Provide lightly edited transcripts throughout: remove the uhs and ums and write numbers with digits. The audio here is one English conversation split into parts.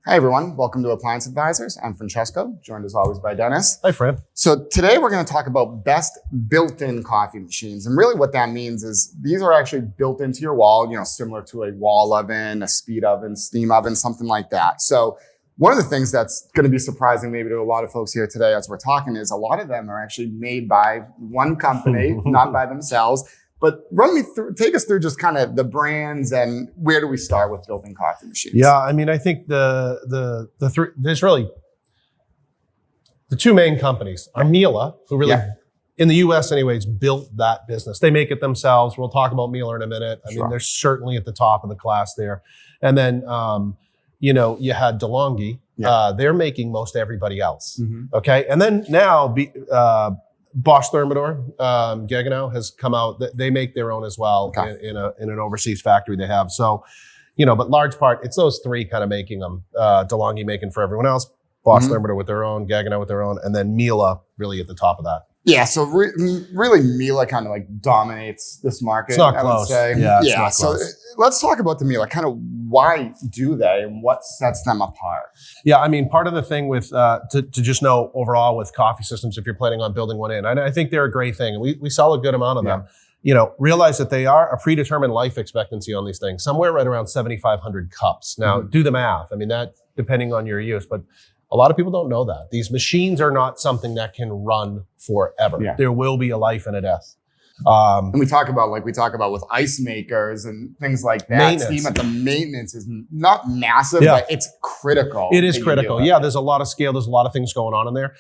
Hi everyone, welcome to Appliance Advisors. I'm Francesco, joined as always by Dennis. Hi Fran. So today we're going to talk about best built-in coffee machines. And really what that means is these are actually built into your wall, similar to a wall oven, a speed oven, steam oven, something like that. So one of the things that's going to be surprising maybe to a lot of folks here today as we're talking is a lot of them are actually made by one company, not by themselves. But take us through just kind of the brands and where do we start with built-in coffee machines? Yeah, I mean, I think there's really the two main companies are Miele, who really, in the U.S. anyways, built that business. They make it themselves. We'll talk about Miele in a minute. I mean, they're certainly at the top of the class there. And then, you had Delonghi. They're making most everybody else. Okay, and then now Bosch Thermador, Gaggenau has come out. They make their own as well in an overseas factory they have. So, but large part, it's those three kind of making them. Delonghi making for everyone else, Bosch Thermador with their own, Gaggenau with their own, and then Miele really at the top of that. Yeah, so really Miele kind of like dominates this market. It's not close. I would say. Yeah, it's not so close. Let's talk about the Miele. Kind of why do they and what sets them apart? Yeah, I mean, part of the thing with to just know overall with coffee systems, if you're planning on building one in, I think they're a great thing, and we sell a good amount of them. Realize that they are a predetermined life expectancy on these things, somewhere right around 7,500 cups. Now, do the math. I mean, that depending on your use, but a lot of people don't know that. These machines are not something that can run forever. Yeah. There will be a life and a death. And we talk about with ice makers and things like that. The maintenance is not massive, but it's critical. It is critical. Yeah, there's a lot of scale. There's a lot of things going on in there.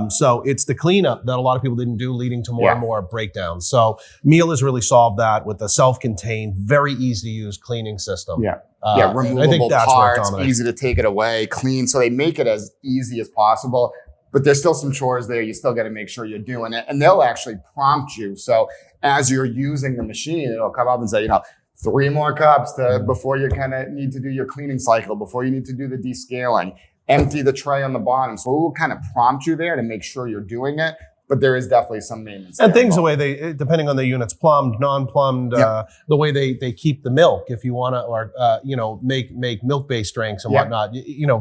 So it's the cleanup that a lot of people didn't do, leading to more and more breakdowns. So Miele has really solved that with a self-contained, very easy to use cleaning system. Removable I think that's parts, easy to take it away, clean. So they make it as easy as possible. But there's still some chores there. You still got to make sure you're doing it. And they'll actually prompt you. So as you're using the machine, it'll come up and say, 3 more cups before you kind of need to do your cleaning cycle, before you need to do the descaling, empty the tray on the bottom. So it will kind of prompt you there to make sure you're doing it. But there is definitely some maintenance. And things the way depending on the units, plumbed, non-plumbed, the way they keep the milk, if you want to, or make milk-based drinks and whatnot.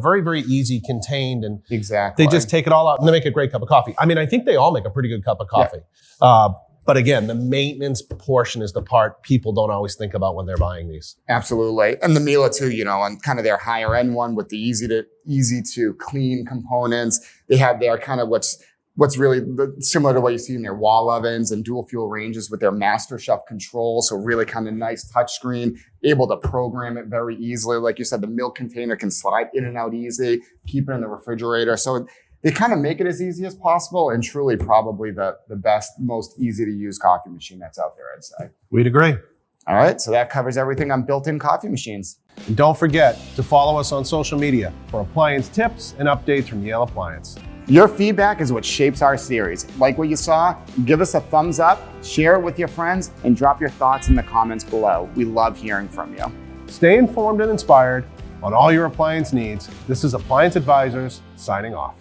Very, very easy, contained, and they just take it all out and they make a great cup of coffee. I mean, I think they all make a pretty good cup of coffee. But again, the maintenance portion is the part people don't always think about when they're buying these. Absolutely. And the Miele too, on kind of their higher end one with the easy to clean components. They have their kind of what's really similar to what you see in their wall ovens and dual fuel ranges with their master chef control. So really kind of nice touchscreen, able to program it very easily. Like you said, the milk container can slide in and out easy, keep it in the refrigerator. So they kind of make it as easy as possible, and truly probably the best, most easy to use coffee machine that's out there, I'd say. We'd agree. All right, so that covers everything on built-in coffee machines. And don't forget to follow us on social media for appliance tips and updates from Miele Appliance. Your feedback is what shapes our series. Like what you saw? Give us a thumbs up, share it with your friends, and drop your thoughts in the comments below. We love hearing from you. Stay informed and inspired on all your appliance needs. This is Appliance Advisors signing off.